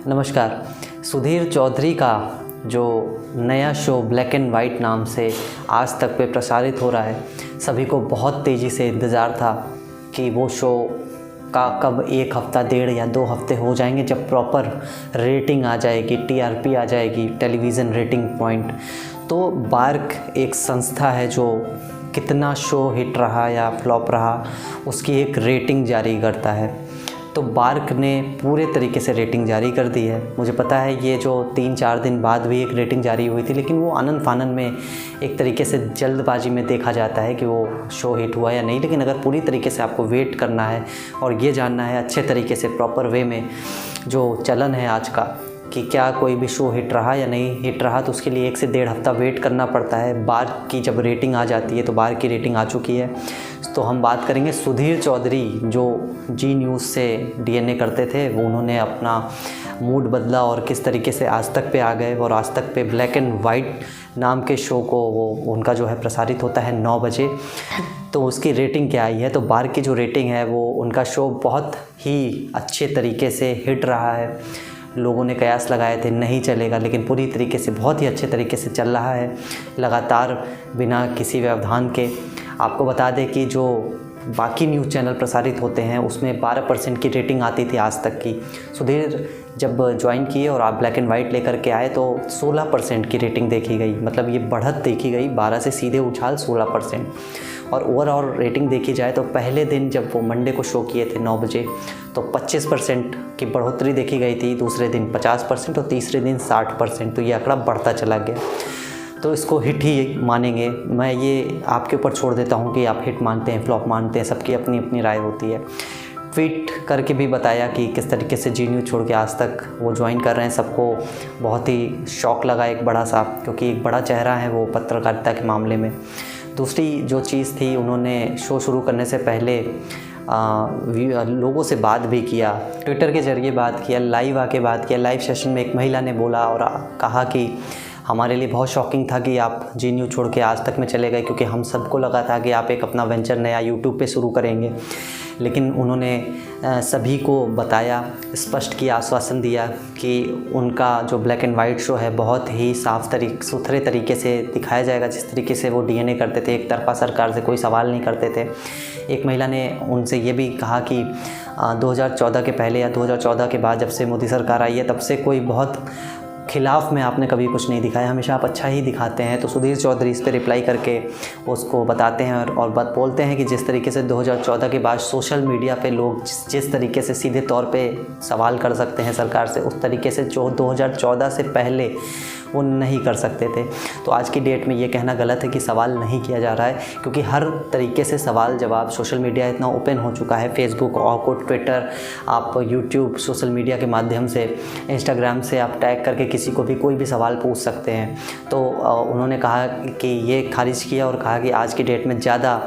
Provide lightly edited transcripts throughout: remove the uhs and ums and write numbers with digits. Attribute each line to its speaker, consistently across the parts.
Speaker 1: नमस्कार। सुधीर चौधरी का जो नया शो ब्लैक एंड वाइट नाम से आज तक पे प्रसारित हो रहा है, सभी को बहुत तेज़ी से इंतज़ार था कि वो शो का कब 1 हफ़्ता, 1.5 या 2 हफ़्ते हो जाएंगे जब प्रॉपर रेटिंग आ जाएगी, टीआरपी आ जाएगी, टेलीविज़न रेटिंग पॉइंट। तो बार्क एक संस्था है जो कितना शो हिट रहा या फ्लॉप रहा उसकी एक रेटिंग जारी करता है। तो बार्क ने पूरे तरीके से रेटिंग जारी कर दी है। मुझे पता है ये जो 3-4 दिन बाद भी एक रेटिंग जारी हुई थी, लेकिन वो आनन फानन में एक तरीके से जल्दबाजी में देखा जाता है कि वो शो हिट हुआ या नहीं। लेकिन अगर पूरी तरीके से आपको वेट करना है और ये जानना है अच्छे तरीके से प्रॉपर वे में जो चलन है आज का कि क्या कोई भी शो हिट रहा या नहीं हिट रहा, तो उसके लिए 1 से 1.5 हफ़्ता वेट करना पड़ता है। बार्क की जब रेटिंग आ जाती है तो बार्क की रेटिंग आ चुकी है। तो हम बात करेंगे सुधीर चौधरी जो जी न्यूज़ से डीएनए करते थे, वो उन्होंने अपना मूड बदला और किस तरीके से आज तक पे आ गए और आज तक पे ब्लैक एंड वाइट नाम के शो को वो उनका जो है प्रसारित होता है 9 बजे। तो उसकी रेटिंग क्या आई है, तो बार्क की जो रेटिंग है वो उनका शो बहुत ही अच्छे तरीके से हिट रहा है। लोगों ने कयास लगाए थे नहीं चलेगा, लेकिन पूरी तरीके से बहुत ही अच्छे तरीके से चल रहा है लगातार बिना किसी व्यवधान के। आपको बता दें कि जो बाकी न्यूज़ चैनल प्रसारित होते हैं उसमें 12% की रेटिंग आती थी आज तक की। सुधीर जब ज्वाइन किए और आप ब्लैक एंड वाइट लेकर के आए तो 16% की रेटिंग देखी गई, मतलब ये बढ़त देखी गई, 12 से सीधे उछाल 16%। और ओवरऑल रेटिंग देखी जाए तो पहले दिन जब वो मंडे को शो किए थे 9 बजे तो 25% की बढ़ोतरी देखी गई थी, दूसरे दिन 50% और तीसरे दिन 60%। तो ये आंकड़ा बढ़ता चला गया। तो इसको हिट ही मानेंगे। मैं ये आपके ऊपर छोड़ देता हूँ कि आप हिट मानते हैं, फ्लॉप मानते हैं, सबकी अपनी अपनी राय होती है। ट्वीट करके भी बताया कि किस तरीके से जी न्यूज़ छोड़ के आज तक वो ज्वाइन कर रहे हैं। सबको बहुत ही शौक़ लगा एक बड़ा सा, क्योंकि एक बड़ा चेहरा है वो पत्रकारिता के मामले में। दूसरी जो चीज़ थी, उन्होंने शो शुरू करने से पहले लोगों से बात भी किया, ट्विटर के ज़रिए बात किया, लाइव आके बात किया। लाइव सेशन में एक महिला ने बोला और कहा कि हमारे लिए बहुत शॉकिंग था कि आप जी न्यूज़ छोड़ के आज तक में चले गए, क्योंकि हम सबको लगा था कि आप एक अपना वेंचर नया यूट्यूब पे शुरू करेंगे। लेकिन उन्होंने सभी को बताया, स्पष्ट किया, आश्वासन दिया कि उनका जो ब्लैक एंड वाइट शो है बहुत ही सुथरे तरीके से दिखाया जाएगा, जिस तरीके से वो डीएनए करते थे। एक तरफा सरकार से कोई सवाल नहीं करते थे। एक महिला ने उनसे ये भी कहा कि 2014 के पहले या 2014 के बाद जब से मोदी सरकार आई है तब से कोई बहुत खिलाफ में आपने कभी कुछ नहीं दिखाया, हमेशा आप अच्छा ही दिखाते हैं। तो सुधीर चौधरी इस पे रिप्लाई करके उसको बताते हैं और बात बोलते हैं कि जिस तरीके से 2014 के बाद सोशल मीडिया पे लोग जिस तरीके से सीधे तौर पे सवाल कर सकते हैं सरकार से, उस तरीके से जो 2014 से पहले वो नहीं कर सकते थे। तो आज की डेट में ये कहना गलत है कि सवाल नहीं किया जा रहा है, क्योंकि हर तरीके से सवाल जवाब, सोशल मीडिया इतना ओपन हो चुका है, फेसबुक, ऑर्कुट, ट्विटर, आप यूट्यूब, सोशल मीडिया के माध्यम से, इंस्टाग्राम से आप टैग करके किसी को भी कोई भी सवाल पूछ सकते हैं। तो उन्होंने कहा कि ये खारिज किया और कहा कि आज की डेट में ज़्यादा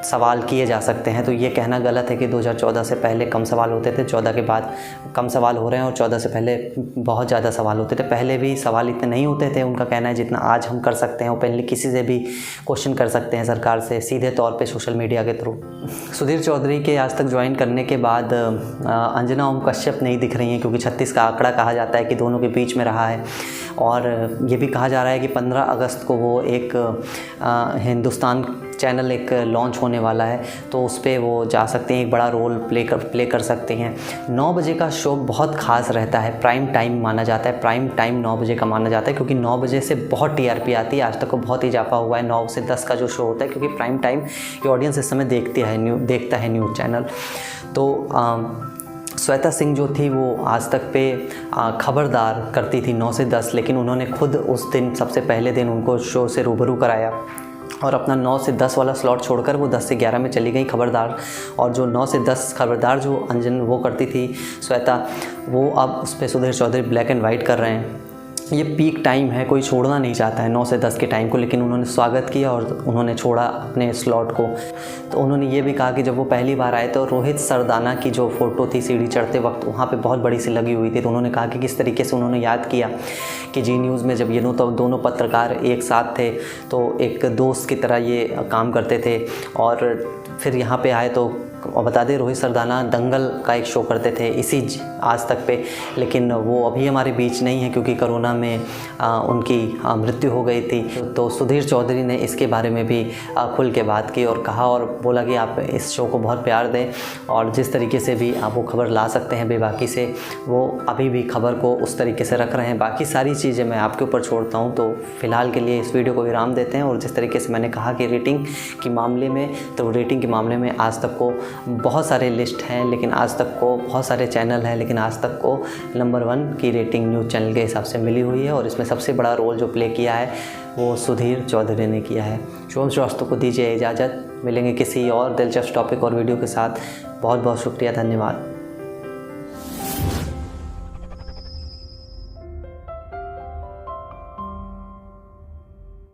Speaker 1: सवाल किए जा सकते हैं। तो ये कहना गलत है कि 2014 से पहले कम सवाल होते थे, 14 के बाद कम सवाल हो रहे हैं और 14 से पहले बहुत ज़्यादा सवाल होते थे। पहले भी सवाल इतने नहीं होते थे, उनका कहना है, जितना आज हम कर सकते हैं। ओपनली किसी से भी क्वेश्चन कर सकते हैं सरकार से सीधे तौर पे सोशल मीडिया के थ्रू। सुधीर चौधरी के आज तक ज्वाइन करने के बाद अंजना ओम कश्यप नहीं दिख रही हैं, क्योंकि 36 का आंकड़ा कहा जाता है कि दोनों के बीच में रहा है। और ये भी कहा जा रहा है कि 15 अगस्त को वो एक हिंदुस्तान चैनल एक लॉन्च होने वाला है, तो उस पर वो जा सकते हैं, एक बड़ा रोल प्ले कर सकते हैं। 9 बजे का शो बहुत ख़ास रहता है, प्राइम टाइम माना जाता है। प्राइम टाइम 9 बजे का माना जाता है क्योंकि 9 बजे से बहुत टीआरपी आती है। आज तक को बहुत इजाफा हुआ है 9 से 10 का जो शो होता है, क्योंकि प्राइम टाइम की ऑडियंस इस समय देखता है न्यूज़ चैनल। तो श्वेता सिंह जो थी वो आज तक पे खबरदार करती थी 9 से 10, लेकिन उन्होंने खुद उस दिन सबसे पहले दिन उनको शो से रूबरू कराया और अपना 9 से 10 वाला स्लॉट छोड़कर वो 10 से 11 में चली गई खबरदार। और जो 9 से 10 खबरदार जो अंजन वो करती थी श्वेता, वो अब उस पर Sudhir Chaudhary black and white कर रहे हैं। ये पीक टाइम है, कोई छोड़ना नहीं चाहता है 9 से 10 के टाइम को, लेकिन उन्होंने स्वागत किया और उन्होंने छोड़ा अपने स्लॉट को। तो उन्होंने ये भी कहा कि जब वो पहली बार आए तो रोहित सरदाना की जो फ़ोटो थी सीढ़ी चढ़ते वक्त वहाँ पे बहुत बड़ी सी लगी हुई थी। तो उन्होंने कहा कि किस तरीके से उन्होंने याद किया कि जी न्यूज़ में जब ये दोनों पत्रकार एक साथ थे तो एक दोस्त की तरह ये काम करते थे, और फिर यहाँ पे आए तो बता दें रोहित सरदाना दंगल का एक शो करते थे इसी आज तक पे, लेकिन वो अभी हमारे बीच नहीं है क्योंकि कोरोना में उनकी मृत्यु हो गई थी। तो सुधीर चौधरी ने इसके बारे में भी खुल के बात की और कहा और बोला कि आप इस शो को बहुत प्यार दें और जिस तरीके से भी आप वो खबर ला सकते हैं बेबाकी से, वो अभी भी खबर को उस तरीके से रख रहे हैं। बाकी सारी चीज़ें मैं आपके ऊपर छोड़ता हूँ। तो फ़िलहाल के लिए इस वीडियो को विराम देते हैं। और जिस तरीके से मैंने कहा कि रेटिंग के मामले में, तो रेटिंग के मामले में आज तक को बहुत सारे लिस्ट हैं, लेकिन आज तक को बहुत सारे चैनल हैं, लेकिन आज तक को नंबर 1 की रेटिंग न्यूज़ चैनल के हिसाब से मिली हुई है। और इसमें सबसे बड़ा रोल जो प्ले किया है वो सुधीर चौधरी ने किया है। शुभम श्रीवास्तव को दीजिए इजाज़त। मिलेंगे किसी और दिलचस्प टॉपिक और वीडियो के साथ। बहुत बहुत शुक्रिया, धन्यवाद।